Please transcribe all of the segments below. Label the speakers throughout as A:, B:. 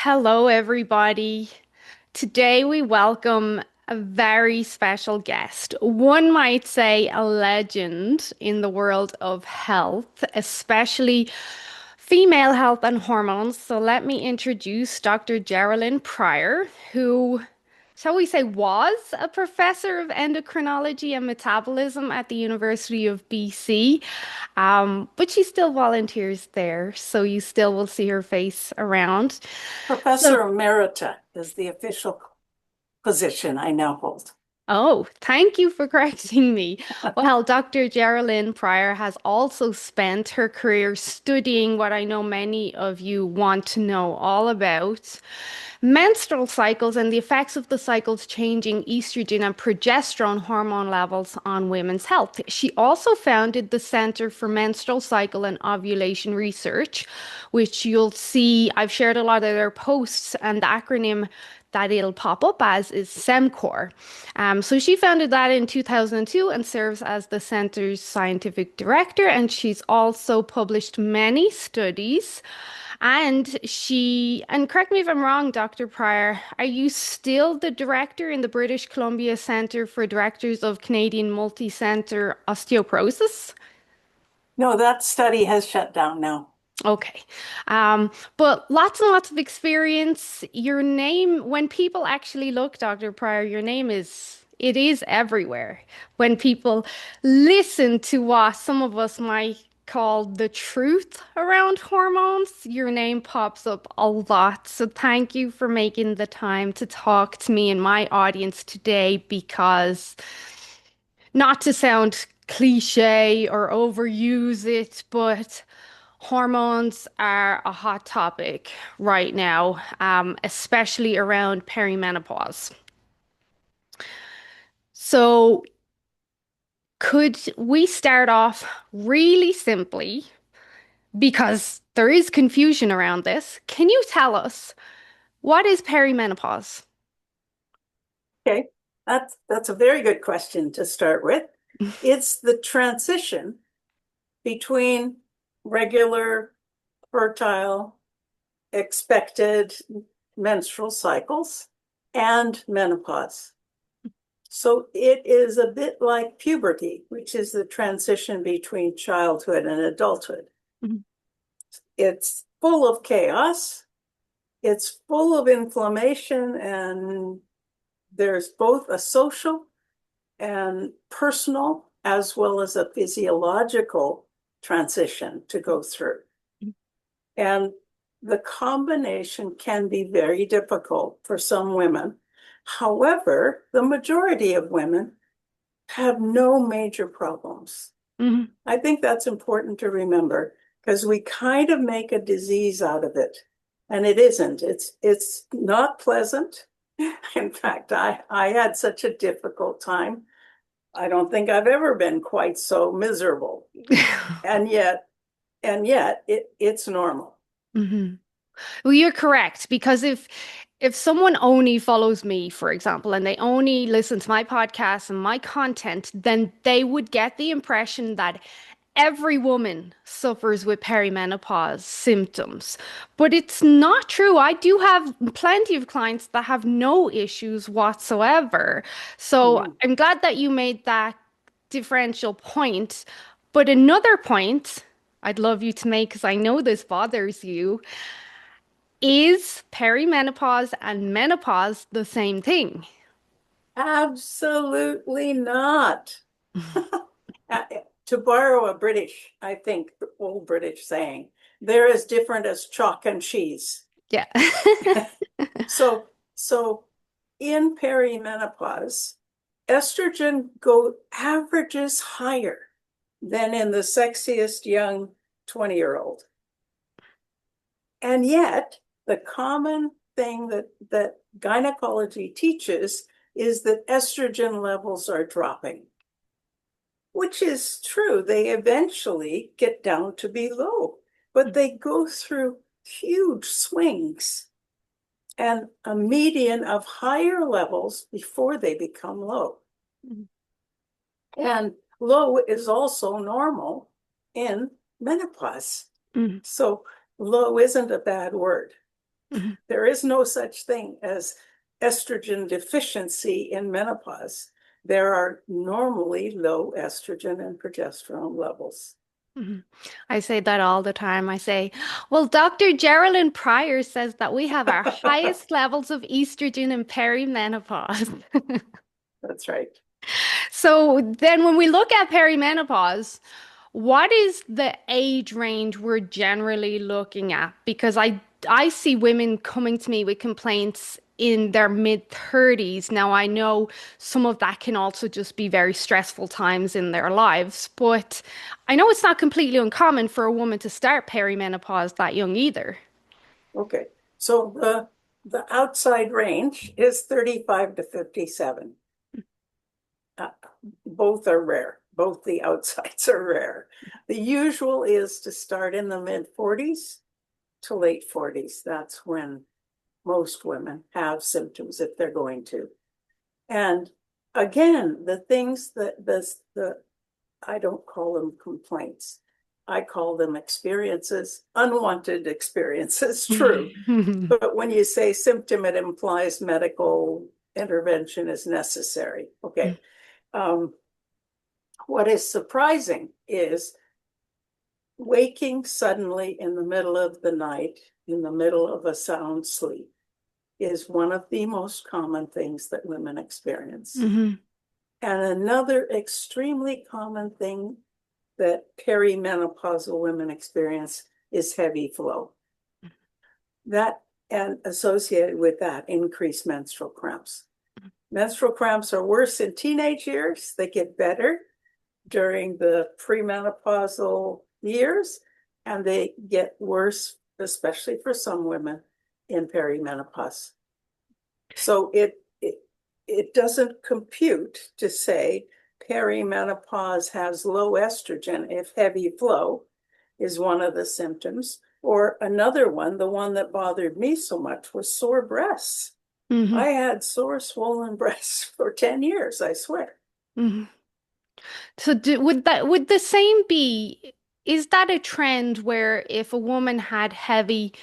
A: Hello, everybody. Today we welcome a very special guest. One might say a legend in the world of health, especially female health and hormones. So let me introduce Dr. Jerilynn Prior, who, shall we say, was a professor of endocrinology and metabolism at the University of BC. But she still volunteers there, so you still will see her face around. So,
B: Professor Emerita is the official position I now hold.
A: oh, thank you for correcting me. Well, Dr. Jerilynn Prior has also spent her career studying what I know many of you want to know all about menstrual cycles and the effects of the cycles changing estrogen and progesterone hormone levels on women's health. She also founded the Center for Menstrual Cycle and Ovulation Research, which you'll see I've shared a lot of their posts, and the acronym that it'll pop up as is SEMCOR. So she founded that in 2002 and serves as the center's scientific director. And she's also published many studies. And correct me if I'm wrong, Dr. Pryor, are you still the director in the British Columbia Centre for Directors of Canadian Multi-Centre Osteoporosis?
B: No, that study has shut down now.
A: Okay. But lots and lots of experience. Your name, when people actually look, Dr. Pryor, your name it is everywhere. When people listen to what some of us might call the truth around hormones, your name pops up a lot. So thank you for making the time to talk to me and my audience today because not to sound cliche or overuse it, but hormones are a hot topic right now, especially around perimenopause. So, could we start off really simply because there is confusion around this? Can you tell us what is perimenopause?
B: Okay, that's a very good question to start with. It's the transition between regular, fertile, expected menstrual cycles and menopause. So it is a bit like puberty, which is the transition between childhood and adulthood.
A: Mhm.
B: It's full of chaos. It's full of inflammation, and there's both a social and personal as well as a physiological transition to go through. And the combination can be very difficult for some women. However, the majority of women have no major problems.
A: Mhm.
B: I think that's important to remember because we kind of make a disease out of it, and it isn't. It's not pleasant. In fact, I had such a difficult time. I don't think I've ever been quite so miserable. And yet it's normal.
A: Mhm. Well, you're correct because if someone only follows me, for example, and they only listen to my podcast and my content, then they would get the impression that every woman suffers with perimenopause symptoms. But it's not true. I do have plenty of clients that have no issues whatsoever. So
B: Mhm.
A: I'm glad that you made that differential point. But another point I'd love you to make, because I know this bothers you, is perimenopause and menopause the same thing?
B: Absolutely not. Uh, To borrow a British, I think, old British saying, they're as different as chalk and cheese.
A: Yeah.
B: So in perimenopause, estrogen go averages higher than in the sexiest young 20-year-old. And yet, the common thing that gynecology teaches is that estrogen levels are dropping, which is true. They eventually get down to be low, but they go through huge swings and a median of higher levels before they become low. And low is also normal in menopause.
A: Mm.
B: So low isn't a bad word.
A: Mhm.
B: There is no such thing as estrogen deficiency in menopause. There are normally low estrogen and progesterone levels.
A: Mhm. I say that all the time. I say, well, Dr. Jerilynn Prior says that we have our highest levels of estrogen in perimenopause.
B: That's right.
A: So then when we look at perimenopause, what is the age range we're generally looking at? Because I see women coming to me with complaints in their mid 30s. Now I know some of that can also just be very stressful times in their lives, but I know it's not completely uncommon for a woman to start perimenopause that young either.
B: Okay. So the outside range is 35 to 57. Uh, Both are rare. Both the outsides are rare. The usual is to start in the mid 40s to late 40s. That's when most women have symptoms if they're going to. And again, the things that the I don't call them complaints. I call them experiences, unwanted experiences, true. But when you say symptom, it implies medical intervention is necessary. Okay. Um, what is surprising is waking suddenly in the middle of the night, in the middle of a sound sleep, is one of the most common things that women experience.
A: Hmm.
B: And another extremely common thing that perimenopausal women experience is heavy flow. That and associated with that, increased menstrual cramps. Menstrual cramps are worse in teenage years. They get better during the premenopausal years, and they get worse, especially for some women, in perimenopause. So it doesn't compute to say perimenopause has low estrogen if heavy flow is one of the symptoms. Or another one, the one that bothered me so much was sore breasts.
A: Hmm.
B: I had sore, swollen breasts for 10 years, I swear.
A: Hmm. So would the same be, is that a trend where if a woman had heavy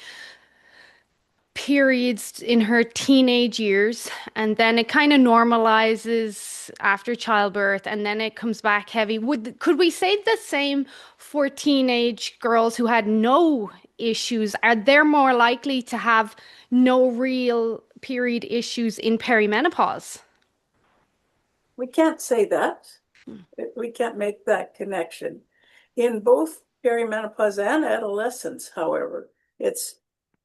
A: periods in her teenage years and then it kind of normalizes after childbirth and then it comes back heavy, could we say the same for teenage girls who had no issues? Are they more likely to have no real period issues in perimenopause?
B: We can't say that. We can't make that connection. In both perimenopause and adolescence, however, it's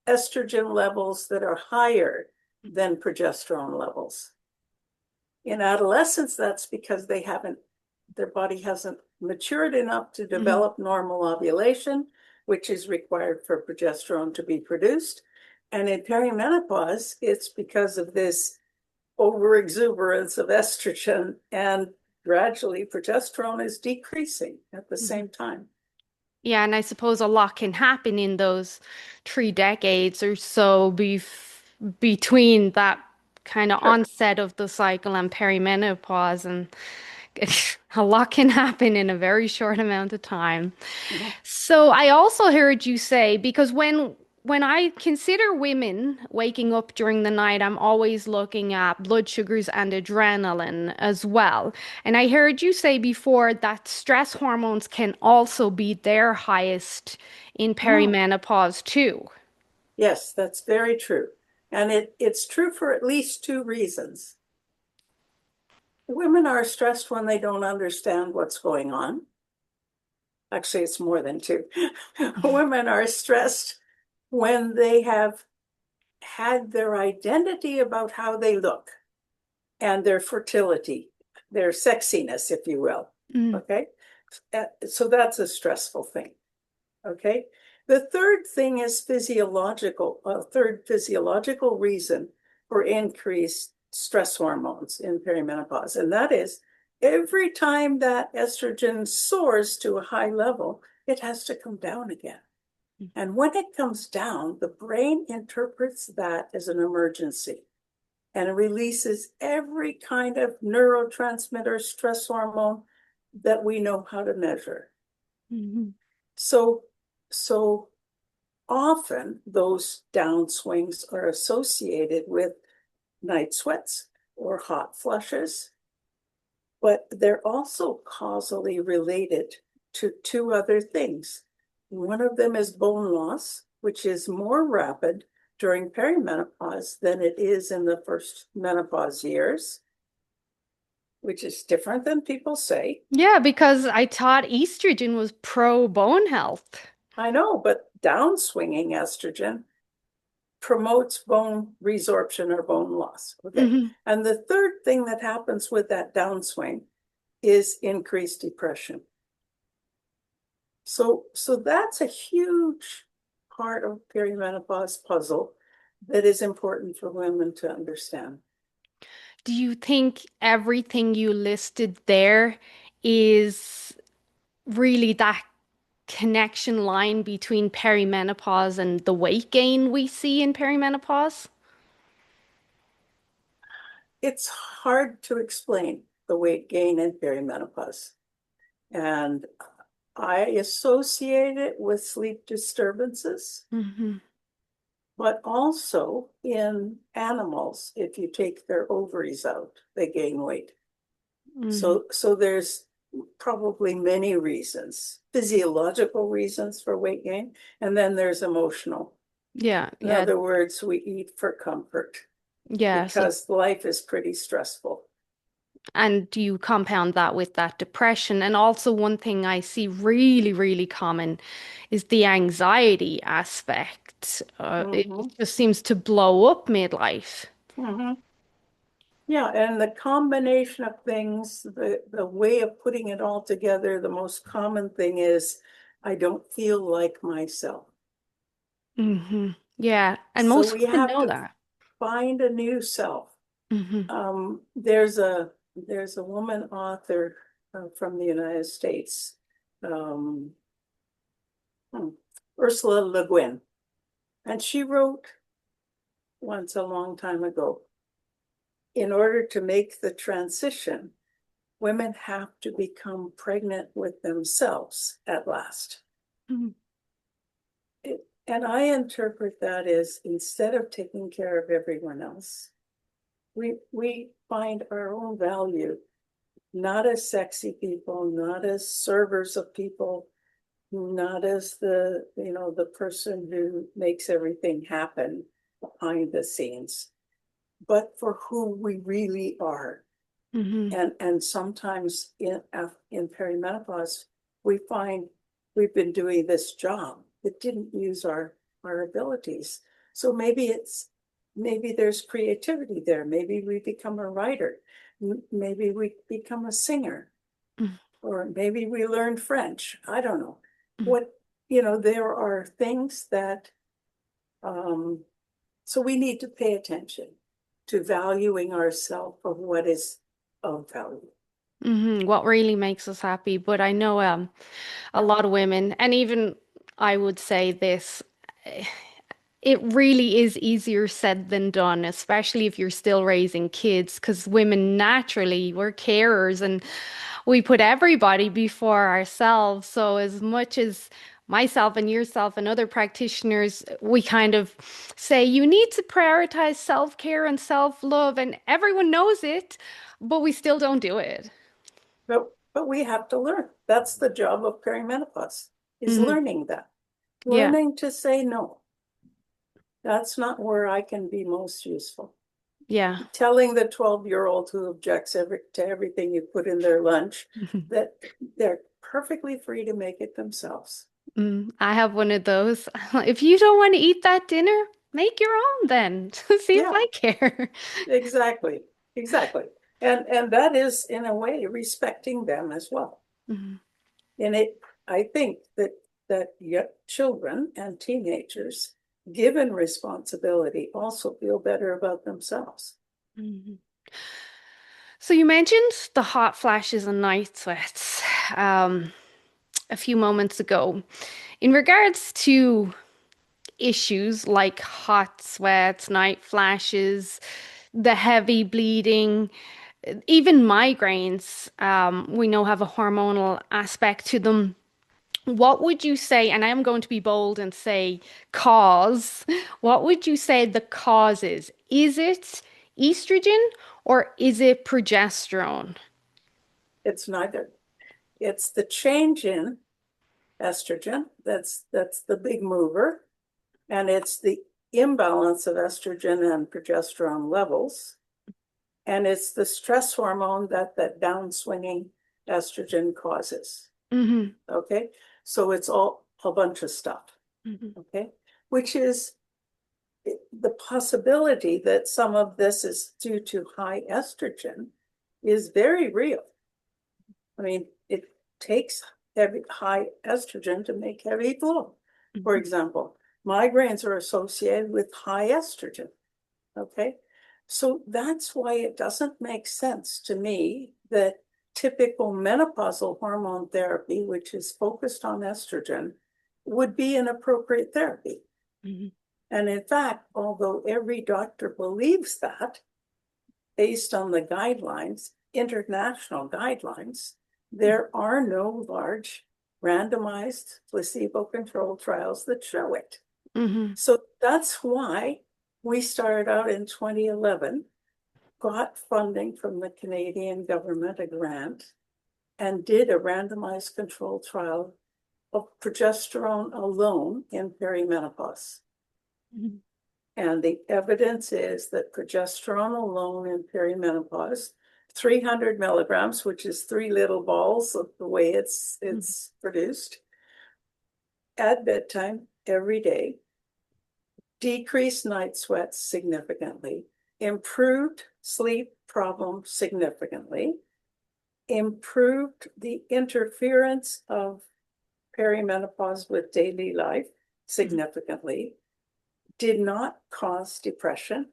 B: estrogen levels that are higher than progesterone levels. In adolescence, that's because their body hasn't matured enough to
A: Mhm.
B: develop normal ovulation, which is required for progesterone to be produced. And in perimenopause, it's because of this overexuberance of estrogen, and gradually progesterone is decreasing at the
A: Mhm.
B: same time.
A: Yeah, and I suppose a lot can happen in those 3 decades or so between that kind of
B: Sure.
A: onset of the cycle and perimenopause, and a lot can happen in a very short amount of time.
B: Mhm.
A: So I also heard you say, because when I consider women waking up during the night, I'm always looking at blood sugars and adrenaline as well. And I heard you say before that stress hormones can also be their highest in
B: Mm.
A: perimenopause too.
B: Yes, that's very true. And it's true for at least two reasons. Women are stressed when they don't understand what's going on. Actually, it's more than two. Women are stressed when they have had their identity about how they look and their fertility, their sexiness, if you will.
A: Mm.
B: Okay. So that's a stressful thing. Okay. The third thing is physiological, a third physiological reason for increased stress hormones in perimenopause. And that is every time that estrogen soars to a high level, it has to come down again. And when it comes down, the brain interprets that as an emergency and it releases every kind of neurotransmitter, stress hormone that we know how to measure.
A: Mhm.
B: So, so often those downswings are associated with night sweats or hot flushes, but they're also causally related to two other things. One of them is bone loss, which is more rapid during perimenopause than it is in the first menopause years, which is different than people say.
A: Yeah, because I thought estrogen was pro bone health.
B: I know, but downswinging estrogen promotes bone resorption or bone loss. Okay.
A: Hmm.
B: And the third thing that happens with that downswing is increased depression. So that's a huge part of perimenopause puzzle that is important for women to understand.
A: Do you think everything you listed there is really that connection line between perimenopause and the weight gain we see in perimenopause?
B: It's hard to explain the weight gain in perimenopause. And I associate it with sleep disturbances,
A: Hmm.
B: but also in animals, if you take their ovaries out, they gain weight.
A: Hmm.
B: So there's probably many reasons, physiological reasons for weight gain, and then there's emotional.
A: Yeah,
B: In
A: yeah,
B: other words, we eat for comfort
A: yeah. So,
B: because life is pretty stressful.
A: and you compound that with that depression. And also, one thing I see really, really common is the anxiety aspect. It
B: Mhm.
A: just seems to blow up midlife.
B: Mhm. Yeah, and the combination of things, the way of putting it all together, the most common thing is I don't feel like myself.
A: Hmm. Yeah, and
B: So
A: most
B: we
A: women
B: have
A: know
B: to
A: that.
B: find a new self.
A: Hmm.
B: There's a woman author from the United States, um, hmm, Ursula Le Guin, and she wrote once a long time ago, in order to make the transition, women have to become pregnant with themselves at last. And I interpret that as instead of taking care of everyone else, we find our own value, not as sexy people, not as servers of people, not as the person who makes everything happen behind the scenes, but for who we really are.
A: Hmm.
B: And sometimes in perimenopause, we find we've been doing this job that didn't use our abilities. So maybe there's creativity there. Maybe we become a writer. Maybe we become a singer, or maybe we learn French. I don't know. What, there are things that, um, so we need to pay attention to valuing ourselves for what is of value.
A: What really makes us happy. But I know a lot of women, and even I would say this, it really is easier said than done, especially if you're still raising kids, because women naturally, we're carers and we put everybody before ourselves. So as much as myself and yourself and other practitioners, we kind of say you need to prioritize self-care and self-love, and everyone knows it, but we still don't do it.
B: But we have to learn. That's the job of perimenopause, is
A: Hmm.
B: learning that.
A: Yeah.
B: Learning to say no. That's not where I can be most useful.
A: Yeah.
B: Telling the 12-year-old who objects to everything you put in their lunch that they're perfectly free to make it themselves.
A: I have one of those. If you don't want to eat that dinner, make your own then. See if
B: Yeah,
A: I care.
B: exactly. Exactly. And that is in a way respecting them as well.
A: Mhm.
B: And I think that children and teenagers, given responsibility, also feel better about themselves.
A: Mhm. So you mentioned the hot flashes and night sweats um, a few moments ago. In regards to issues like hot sweats, night flashes, the heavy bleeding, even migraines, we know have a hormonal aspect to them. What would you say, and I am going to be bold and say cause, what would you say the cause is? Is it estrogen or is it progesterone?
B: It's neither. It's the change in estrogen. That's the big mover. And it's the imbalance of estrogen and progesterone levels. And it's the stress hormone that downswinging estrogen causes.
A: Hmm.
B: Okay. So it's all a bunch of stuff.
A: Hmm.
B: Okay. Which is the possibility that some of this is due to high estrogen is very real. I mean, it takes high estrogen to make heavy flow. For example, migraines are associated with high estrogen. Okay. So that's why it doesn't make sense to me that typical menopausal hormone therapy, which is focused on estrogen, would be an appropriate therapy.
A: Hmm.
B: And in fact, although every doctor believes that, based on the guidelines, international guidelines, there are no large randomized placebo-controlled trials that show it.
A: Hmm.
B: So that's why we started out in 2011, got funding from the Canadian government, a grant, and did a randomized controlled trial of progesterone alone in perimenopause. And the evidence is that progesterone alone in perimenopause, 300 milligrams, which is 3 little balls of the way it's produced, at bedtime every day, decreased night sweats significantly, improved sleep problems significantly, improved the interference of perimenopause with daily life significantly, did not cause depression,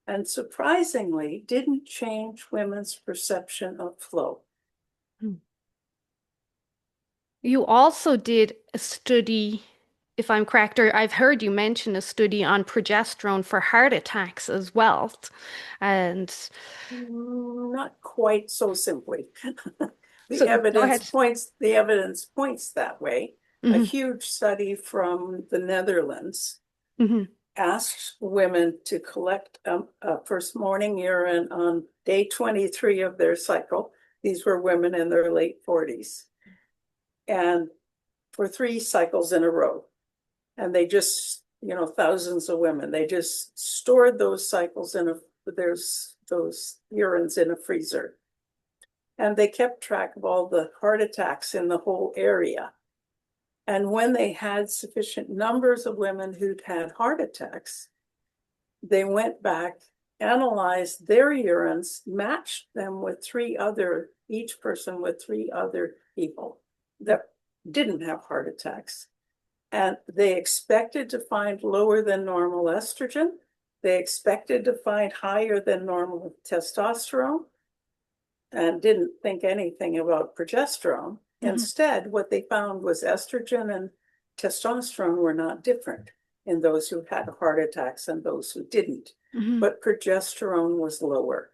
B: and surprisingly didn't change women's perception of flow.
A: You also did a study, if I'm correct, or I've heard you mention a study on progesterone for heart attacks as well. And
B: Not quite so simply.
A: so go ahead.
B: The evidence points that way. A
A: Hmm.
B: huge study from the Netherlands
A: Hmm.
B: asked women to collect a first morning urine on day 23 of their cycle. These were women in their late 40s. And for 3 cycles in a row. And they just, thousands of women, they just stored those cycles there's those urines in a freezer. And they kept track of all the heart attacks in the whole area. And when they had sufficient numbers of women who'd had heart attacks, they went back, analyzed their urines, matched them with each person with 3 other people that didn't have heart attacks. And they expected to find lower than normal estrogen. They expected to find higher than normal testosterone and didn't think anything about progesterone.
A: Hmm.
B: Instead, what they found was estrogen and testosterone were not different in those who had heart attacks and those who didn't,
A: Hmm.
B: but progesterone was lower.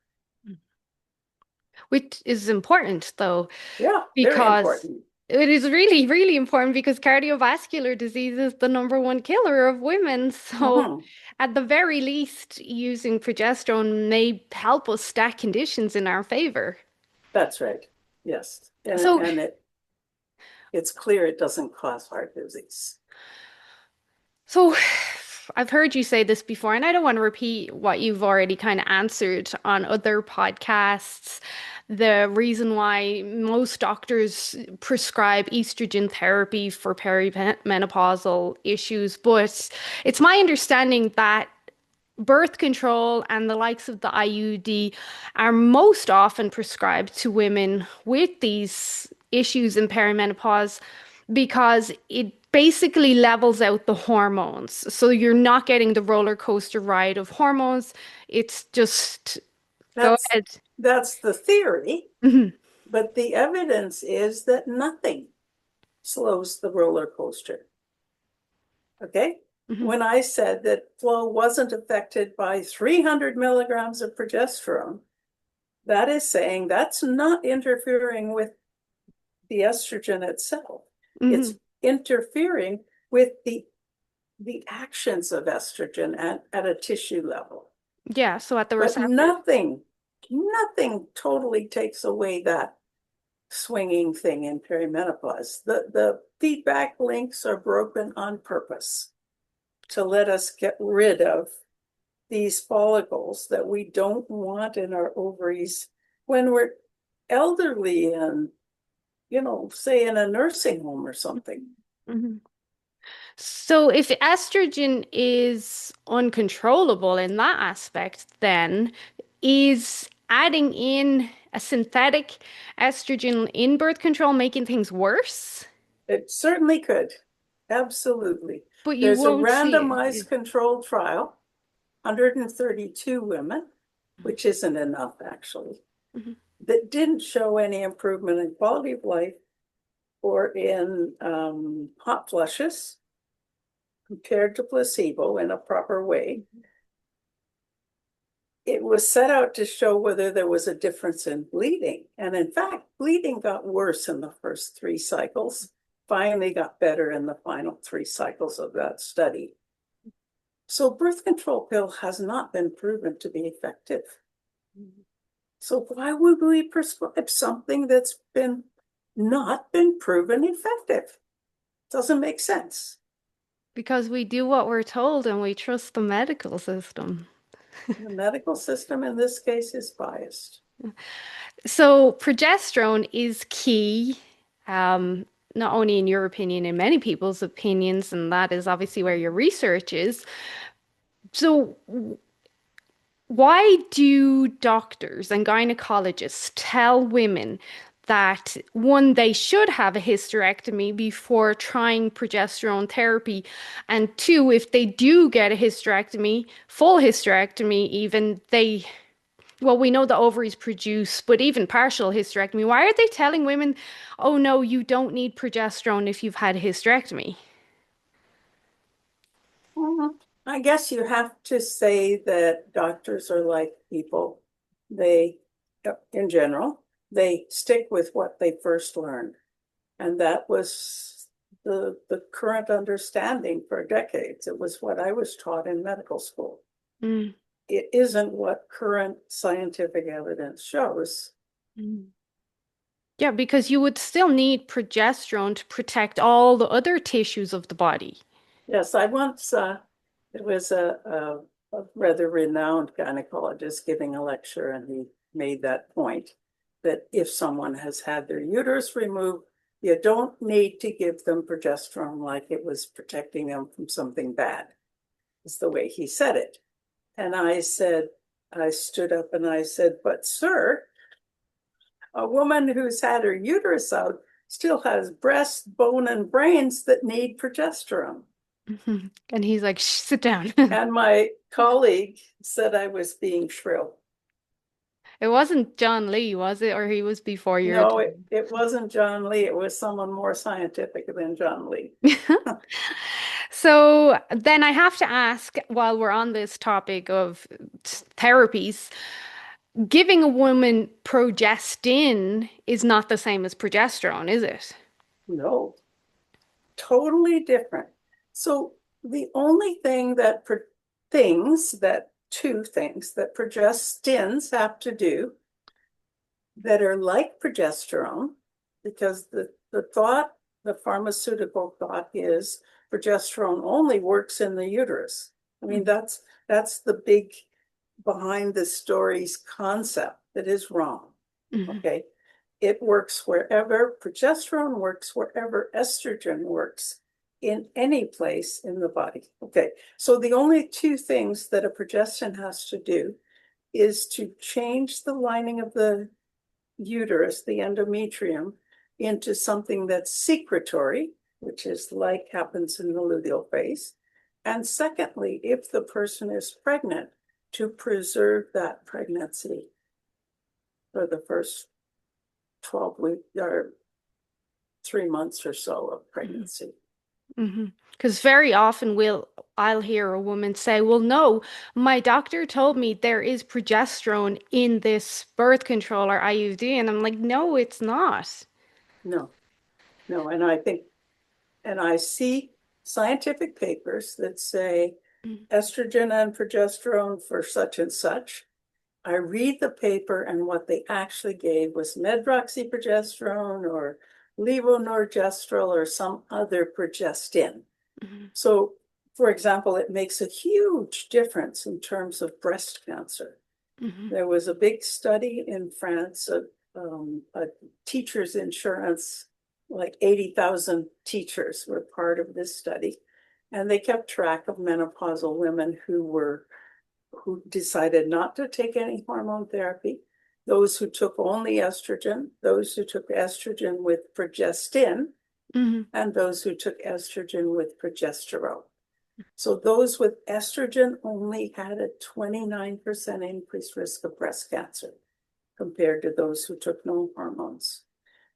A: Which is important though,
B: Yeah, very
A: because
B: important.
A: it is really, really important because cardiovascular disease is the number one killer of women. So,
B: Mhm.
A: at the very least, using progesterone may help us stack conditions in our favor.
B: That's right. Yes.
A: So,
B: And it's clear it doesn't cause heart disease.
A: so, I've heard you say this before, and I don't want to repeat what you've already kind of answered on other podcasts. The reason why most doctors prescribe estrogen therapy for perimenopausal issues, but it's my understanding that birth control and the likes of the IUD are most often prescribed to women with these issues in perimenopause because it basically levels out the hormones. So you're not getting the roller coaster ride of hormones. It's just go
B: That's
A: ahead.
B: that's the theory,
A: Hmm.
B: but the evidence is that nothing slows the roller coaster. Okay?
A: Hmm.
B: When I said that flow wasn't affected by 300 milligrams of progesterone, that is saying that's not interfering with the estrogen itself. It's
A: Hmm.
B: interfering with the actions of estrogen at a tissue level.
A: Yeah, so at the
B: But
A: receptor.
B: nothing totally takes away that swinging thing in perimenopause. The feedback links are broken on purpose to let us get rid of these follicles that we don't want in our ovaries when we're elderly and, say in a nursing home or something.
A: Mhm. So if estrogen is uncontrollable in that aspect, then is adding in a synthetic estrogen in birth control making things worse?
B: It certainly could. Absolutely.
A: But you
B: There's a
A: won't see it.
B: randomized controlled trial, 132 women, which isn't enough actually,
A: Mhm.
B: that didn't show any improvement in quality of life or in hot flushes compared to placebo in a proper way. It was set out to show whether there was a difference in bleeding. And in fact, bleeding got worse in the first 3 cycles, finally got better in the final 3 cycles of that study. So birth control pill has not been proven to be effective. So why would we prescribe something that's been not been proven effective? Doesn't make sense.
A: Because we do what we're told and we trust the medical system.
B: The medical system in this case is biased.
A: So progesterone is key, um, not only in your opinion, in many people's opinions, and that is obviously where your research is. So why do doctors and gynecologists tell women that one, they should have a hysterectomy before trying progesterone therapy, and two, if they do get a hysterectomy, full hysterectomy, even they, well, we know the ovaries produce, but even partial hysterectomy, why are they telling women, oh no, you don't need progesterone if you've had a hysterectomy?
B: Mhm. I guess you have to say that doctors are like people. They, in general, they stick with what they first learned. And that was the current understanding for decades. It was what I was taught in medical school.
A: Mm.
B: It isn't what current scientific evidence shows.
A: Mm. Yeah, because you would still need progesterone to protect all the other tissues of the body.
B: Yes, I once, there was a rather renowned gynecologist giving a lecture, and he made that point that if someone has had their uterus removed, you don't need to give them progesterone like it was protecting them from something bad, is the way he said it. And I said, I stood up and I said, but sir, a woman who's had her uterus out still has breast, bone, and brains that need progesterone.
A: Mhm. And he's like, "Shh, sit down."
B: And my colleague said I was being shrill.
A: It wasn't John Lee, was it? Or he was before your
B: No,
A: time?
B: it wasn't John Lee. It was someone more scientific than John Lee.
A: So then I have to ask, while we're on this topic of therapies, giving a woman progestin is not the same as progesterone, is it?
B: No, totally different. So the only thing that two things that progestins have to do that are like progesterone, because the pharmaceutical thought is progesterone only works in the uterus. I mean,
A: Mhm.
B: that's the big behind the stories concept that is wrong.
A: Mhm.
B: Okay. It works wherever progesterone works, wherever estrogen works in any place in the body. Okay. So the only two things that a progestin has to do is to change the lining of the uterus, the endometrium, into something that's secretory, which is like happens in the luteal phase. And secondly, if the person is pregnant, to preserve that pregnancy for the first 12 weeks or 3 months or so of
A: Mhm.
B: pregnancy.
A: Mhm. Because very often I'll hear a woman say, "Well, no, my doctor told me there is progesterone in this birth control or IUD," and I'm like, "No, it's not."
B: No. No, and I see scientific papers that say estrogen and progesterone for such and such. I read the paper, and what they actually gave was medroxyprogesterone or levonorgestrel or some other progestin.
A: Mhm,
B: So, for example, it makes a huge difference in terms of breast cancer.
A: mhm,
B: There was a big study in France, a teacher's insurance, like 80,000 teachers were part of this study. And they kept track of menopausal women who decided not to take any hormone therapy, those who took only estrogen, those who took estrogen with progestin,
A: mhm,
B: and those who took estrogen with progesterone. So those with estrogen only had a 29% increased risk of breast cancer compared to those who took no hormones.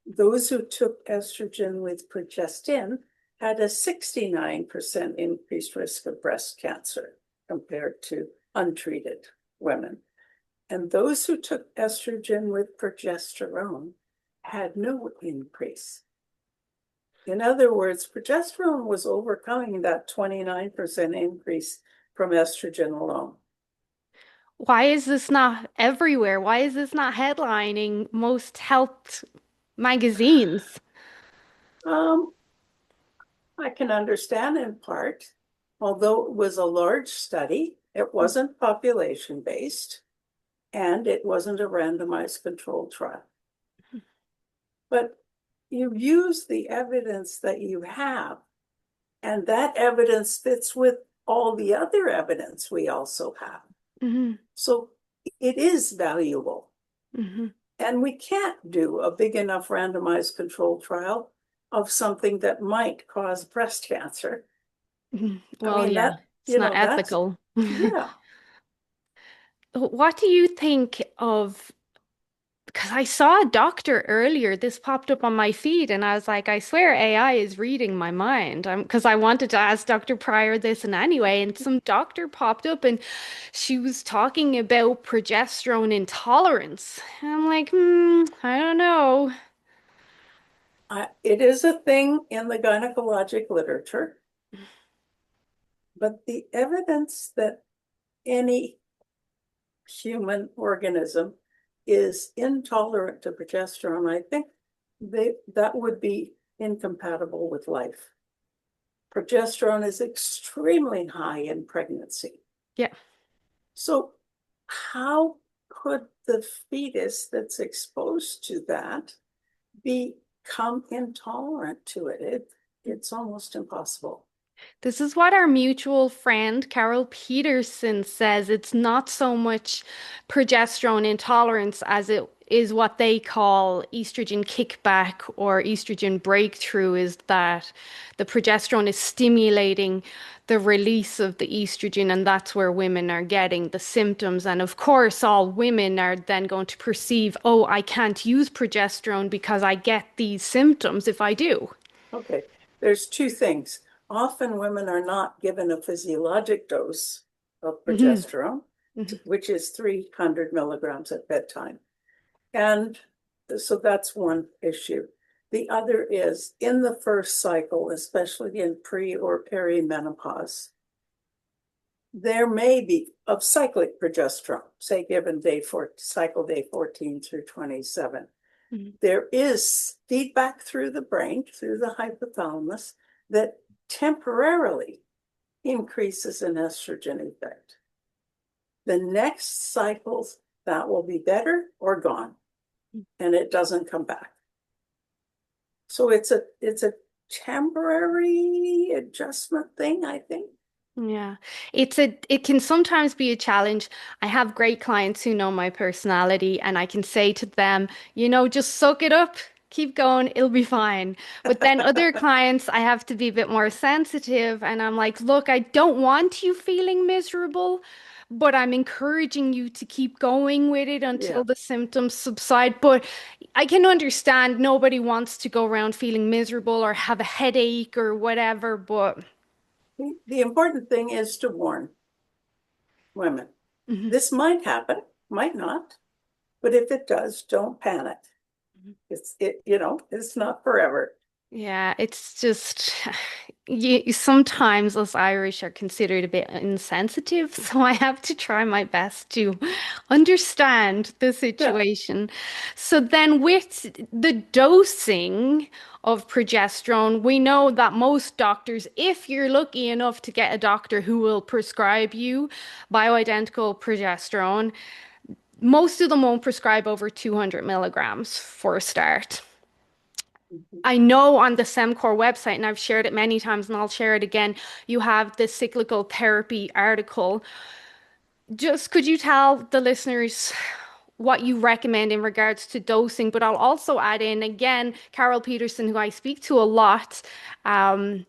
B: Those who took estrogen with progestin had a 69% increased risk of breast cancer compared to untreated women. And those who took estrogen with progesterone had no increase. In other words, progesterone was overcoming that 29% increase from estrogen alone.
A: why is this not everywhere? Why is this not headlining most health magazines?
B: Um, I can understand in part, although it was a large study, it wasn't population based and it wasn't a randomized controlled trial. But you use the evidence that you have, and that evidence fits with all the other evidence we also have.
A: Hmm.
B: So it is valuable.
A: Hmm.
B: And we can't do a big enough randomized controlled trial of something that might cause breast cancer. I
A: Well,
B: mean,
A: yeah,
B: that,
A: it's not
B: that's,
A: ethical.
B: yeah.
A: What do you think of? Because I saw a doctor earlier, this popped up on my feed, and I was like, I swear AI is reading my mind. Because I wanted to ask Dr. Pryor this and anyway, and some doctor popped up and she was talking about progesterone intolerance. And I'm like, I don't know.
B: It is a thing in the gynecologic literature, but the evidence that any human organism is intolerant to progesterone, I think that would be incompatible with life. Progesterone is extremely high in pregnancy.
A: Yeah.
B: So, how could the fetus that's exposed to that become intolerant to it? It's almost impossible.
A: This is what our mutual friend Carol Peterson says. It's not so much progesterone intolerance as it is what they call estrogen kickback or estrogen breakthrough, is that the progesterone is stimulating the release of the estrogen, and that's where women are getting the symptoms. And of course, all women are then going to perceive, oh, I can't use progesterone because I get these symptoms if I do.
B: Okay, there's two things. Often women are not given a physiologic dose of
A: Hmm.
B: progesterone,
A: Hmm.
B: which is 300 milligrams at bedtime. And so that's one issue. The other is in the first cycle, especially in pre or perimenopause, there may be of cyclic progesterone, say given cycle day 14 through 27. There is feedback through the brain, through the hypothalamus, that temporarily increases an estrogen effect. The next cycles, that will be better or gone, and it doesn't come back. So it's a temporary adjustment thing, I think.
A: Yeah, it can sometimes be a challenge. I have great clients who know my personality and I can say to them, just suck it up, keep going, it'll be fine. But then other clients, I have to be a bit more sensitive and I'm like, look, I don't want you feeling miserable, but I'm encouraging you to keep going with it
B: Yeah.
A: until the symptoms subside. But I can understand nobody wants to go around feeling miserable or have a headache or whatever, but
B: The important thing is to warn women.
A: Mhm.
B: This might happen, might not, but if it does, don't panic. It's not forever.
A: Yeah, it's just sometimes us Irish are considered a bit insensitive, so I have to try my best to understand the
B: Yeah.
A: situation. So then with the dosing of progesterone, we know that most doctors, if you're lucky enough to get a doctor who will prescribe you bioidentical progesterone, most of them won't prescribe over 200 milligrams for a start.
B: Mhm.
A: I know on the SEMCOR website, and I've shared it many times and I'll share it again, you have the cyclical therapy article. Just could you tell the listeners what you recommend in regards to dosing? But I'll also add in again, Carol Peterson, who I speak to a lot. Um,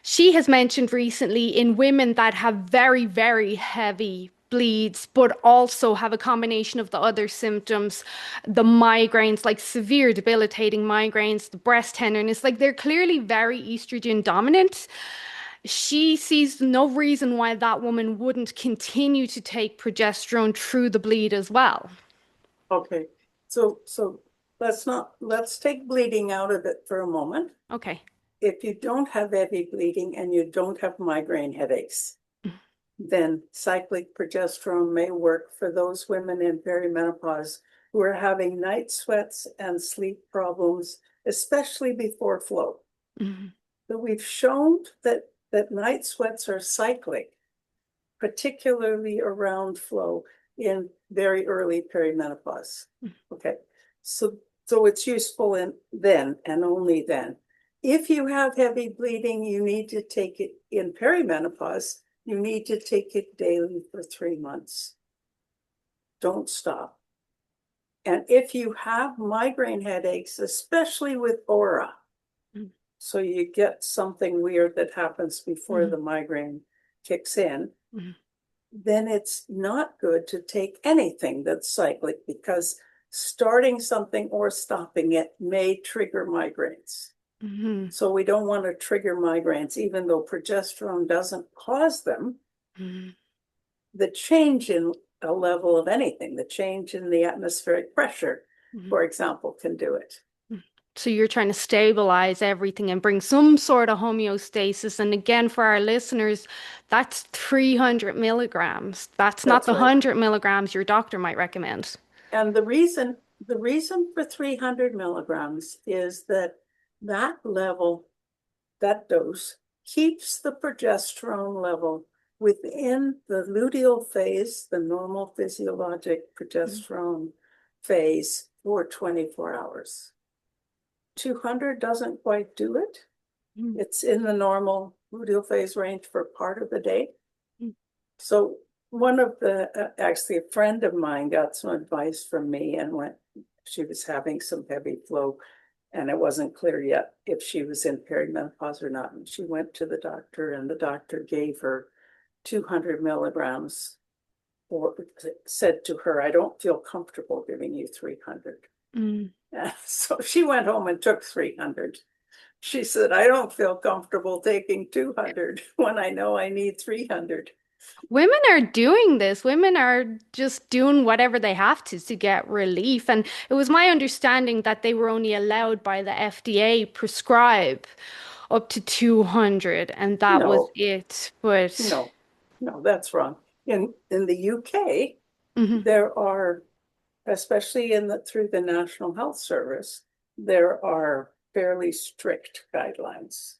A: she has mentioned recently in women that have very, very heavy bleeds, but also have a combination of the other symptoms, the migraines, like severe debilitating migraines, the breast tenderness, like they're clearly very estrogen dominant. She sees no reason why that woman wouldn't continue to take progesterone through the bleed as well.
B: Okay. So let's take bleeding out of it for a moment.
A: Okay.
B: If you don't have heavy bleeding and you don't have migraine headaches, then cyclic progesterone may work for those women in perimenopause who are having night sweats and sleep problems, especially before flow.
A: Mhm,
B: So we've shown that night sweats are cyclic, particularly around flow in very early perimenopause. Okay, so it's useful in then and only then. If you have heavy bleeding, you need to take it in perimenopause. You need to take it daily for 3 months. Don't stop. And if you have migraine headaches, especially with aura,
A: mhm,
B: so you get something weird that happens before
A: mhm,
B: the migraine kicks in,
A: mhm,
B: then it's not good to take anything that's cyclic because starting something or stopping it may trigger migraines.
A: mhm,
B: So we don't want to trigger migraines, even though progesterone doesn't cause them.
A: mhm,
B: The change in a level of anything, the change in the atmospheric pressure,
A: mhm.
B: for example, can do it.
A: So you're trying to stabilize everything and bring some sort of homeostasis. And again, for our listeners, that's 300 milligrams. That's not
B: That's
A: the
B: right.
A: 100 milligrams your doctor might recommend.
B: And the reason for 300 milligrams is that that level, that dose, keeps the progesterone level within the luteal phase, the normal physiologic progesterone phase, for 24 hours. 200 doesn't quite do it.
A: Mhm,
B: It's in the normal luteal phase range for part of the day.
A: mhm,
B: So actually a friend of mine got some advice from me and she was having some heavy flow and it wasn't clear yet if she was in perimenopause or not. And she went to the doctor and the doctor gave her 200 milligrams or said to her, I don't feel comfortable giving you 300.
A: mhm.
B: So she went home and took 300. She said, I don't feel comfortable taking 200 when I know I need 300.
A: Women are doing this. Women are just doing whatever they have to get relief. And it was my understanding that they were only allowed by the FDA prescribe up to 200, and that was
B: No,
A: it. But
B: no, no, that's wrong. In the UK,
A: mhm,
B: there are, especially through the National Health Service, there are fairly strict guidelines,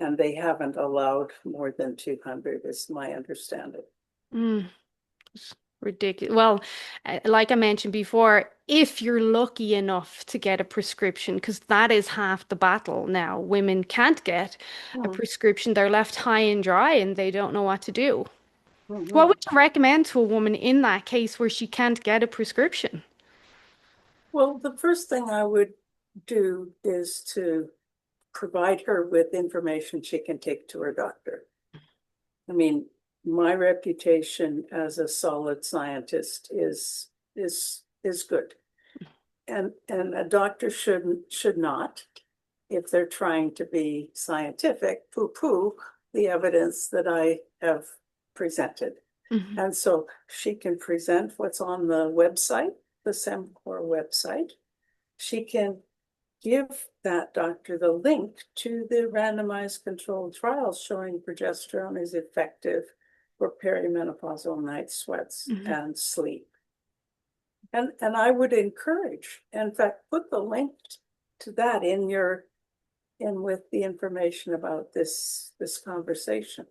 B: and they haven't allowed more than 200, is my understanding.
A: mm, ridiculous. Well, like I mentioned before, if you're lucky enough to get a prescription, because that is half the battle now, women can't get a
B: Mhm.
A: prescription. They're left high and dry and they don't know what to do. What
B: Mhm.
A: would you recommend to a woman in that case where she can't get a prescription?
B: Well, the first thing I would do is to provide her with information she can take to her doctor. I mean, my reputation as a solid scientist is good. And a doctor should not, if they're trying to be scientific, poo-poo the evidence that I have presented.
A: Mhm,
B: And so she can present what's on the website, the SEMCOR website. She can give that doctor the link to the randomized controlled trials showing progesterone is effective for perimenopausal night sweats
A: Mhm.
B: and sleep. And I would encourage, in fact, put the link to that in with the information about this conversation.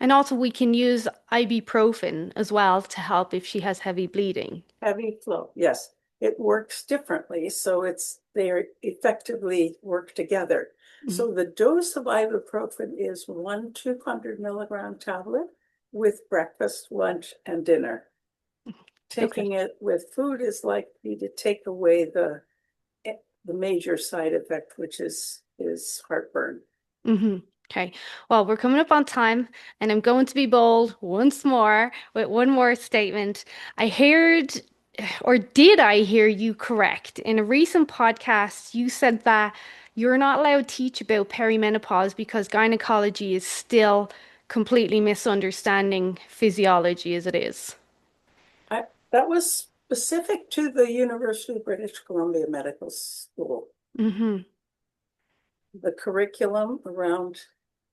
A: And also, we can use ibuprofen as well to help if she has heavy bleeding.
B: Heavy flow, yes, it works differently, so they effectively work together.
A: Mhm.
B: So the dose of ibuprofen is 1 200 milligram tablet with breakfast, lunch, and dinner.
A: Okay.
B: Taking it with food is likely to take away the major side effect, which is heartburn.
A: hmm Okay. Well, we're coming up on time, and I'm going to be bold once more with one more statement. I heard, or did I hear you correct? In a recent podcast, you said that you're not allowed to teach about perimenopause because gynecology is still completely misunderstanding physiology as it is.
B: I, that was specific to the University of British Columbia Medical School.
A: Mm-hmm.
B: The curriculum around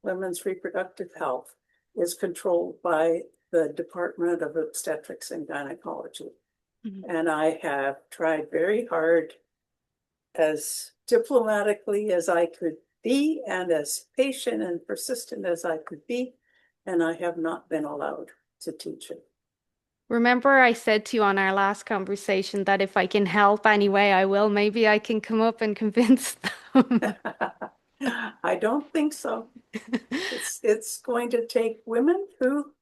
B: women's reproductive health is controlled by the Department of Obstetrics and Gynecology. And I have tried very hard, as diplomatically as I could be, and as patient and persistent as I could be, and I have not been allowed to teach it.
A: Remember, I said to you on our last conversation that if I can help anyway, I will. Maybe I can come up and convince them.
B: I don't think so. It's going to take women who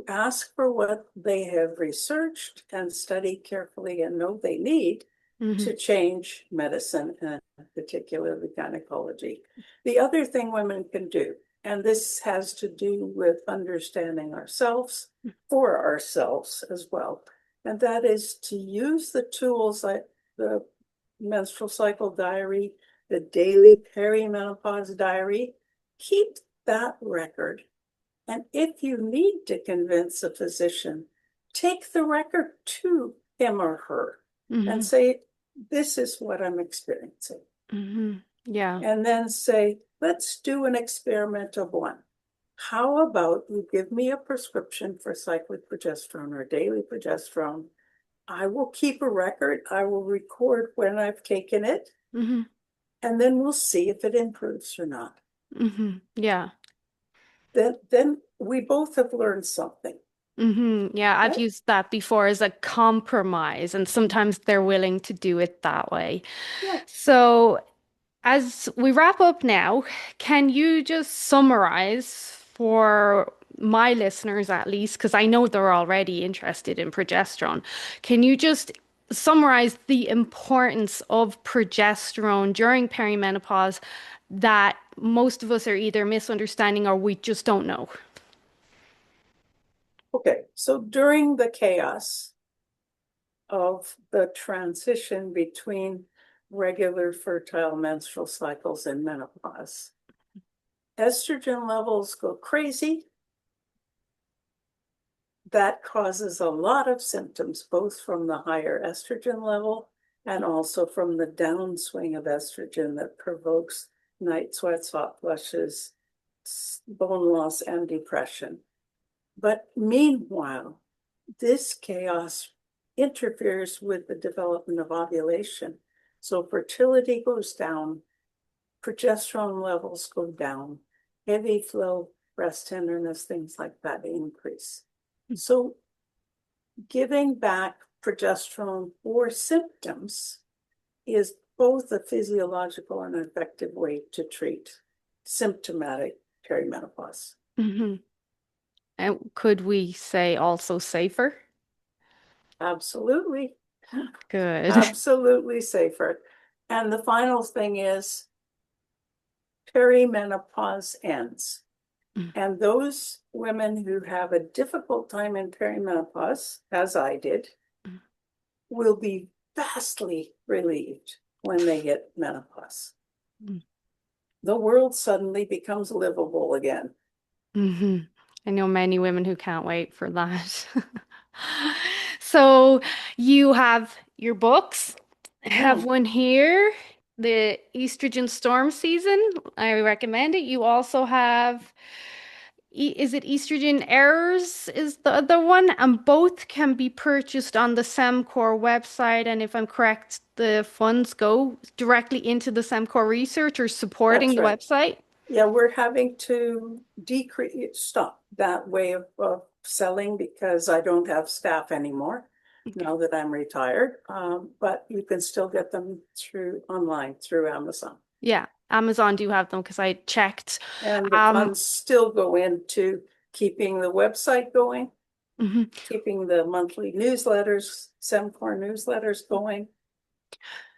B: ask for what they have researched and studied carefully and know they need
A: hmm
B: to change medicine, and particularly gynecology. The other thing women can do, and this has to do with understanding ourselves for ourselves as well, and that is to use the tools like the menstrual cycle diary, the daily perimenopause diary. Keep that record, and if you need to convince a physician, take the record to him or her and
A: hmm
B: say, this is what I'm experiencing.
A: Yeah.
B: And then say, let's do an experiment of one. How about you give me a prescription for cyclic progesterone or daily progesterone? I will keep a record. I will record when I've taken it,
A: hmm
B: and then we'll see if it improves or not.
A: Yeah.
B: Then we both have learned something,
A: Yeah, I've
B: right?
A: used that before as a compromise, and sometimes they're willing to do it that way.
B: Yeah.
A: So, as we wrap up now, can you just summarize for my listeners at least, because I know they're already interested in progesterone, can you just summarize the importance of progesterone during perimenopause that most of us are either misunderstanding or we just don't know?
B: Okay, so during the chaos of the transition between regular fertile menstrual cycles and menopause, estrogen levels go crazy. That causes a lot of symptoms, both from the higher estrogen level and also from the downswing of estrogen that provokes night sweats, hot flushes, bone loss, and depression. But meanwhile, this chaos interferes with the development of ovulation. So fertility goes down, progesterone levels go down, heavy flow, breast tenderness, things like that increase. So giving back progesterone for symptoms is both a physiological and effective way to treat symptomatic perimenopause.
A: hmm And could we say also safer?
B: Absolutely.
A: Good.
B: Absolutely safer. And the final thing is perimenopause ends. And those women who have a difficult time in perimenopause, as I did, will be vastly relieved when they hit menopause. The world suddenly becomes livable again.
A: hmm I know many women who can't wait for that. So you have your books, I have
B: Mm,
A: one here, the estrogen storm season. I recommend it. You also have, is it estrogen errors is the other one, and both can be purchased on the Semcor website. And if I'm correct, the funds go directly into the Semcor research or supporting
B: that's
A: the
B: right.
A: website.
B: Yeah, we're having to stop that way of selling because I don't have staff anymore now that I'm retired. But you can still get them through online through Amazon.
A: Yeah, Amazon do have them because I checked.
B: And the
A: Um,
B: funds still go into keeping the website going,
A: mhm.
B: keeping the monthly newsletters, Semcor newsletters going.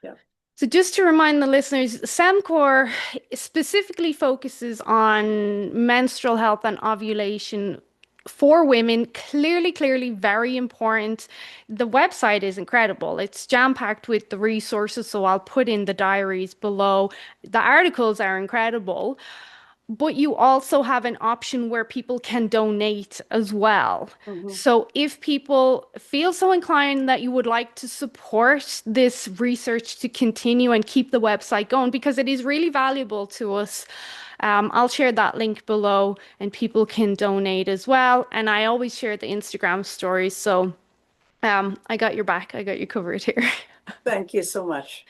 B: Yeah.
A: So just to remind the listeners, SAMCOR specifically focuses on menstrual health and ovulation for women. Clearly, clearly very important. The website is incredible. It's jam-packed with the resources, so I'll put in the diaries below. The articles are incredible. But you also have an option where people can donate as well.
B: Mhm.
A: So if people feel so inclined that you would like to support this research to continue and keep the website going, because it is really valuable to us, I'll share that link below and people can donate as well. And I always share the Instagram stories. So I got your back. I got you covered here.
B: Thank you so much.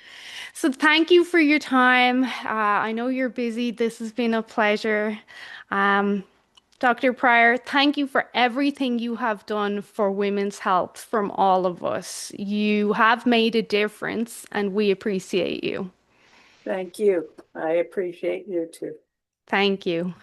A: So thank you for your time. I know you're busy. This has been a pleasure. Um, Dr. Pryor, thank you for everything you have done for women's health from all of us. You have made a difference and we appreciate you.
B: Thank you. I appreciate you too.
A: Thank you.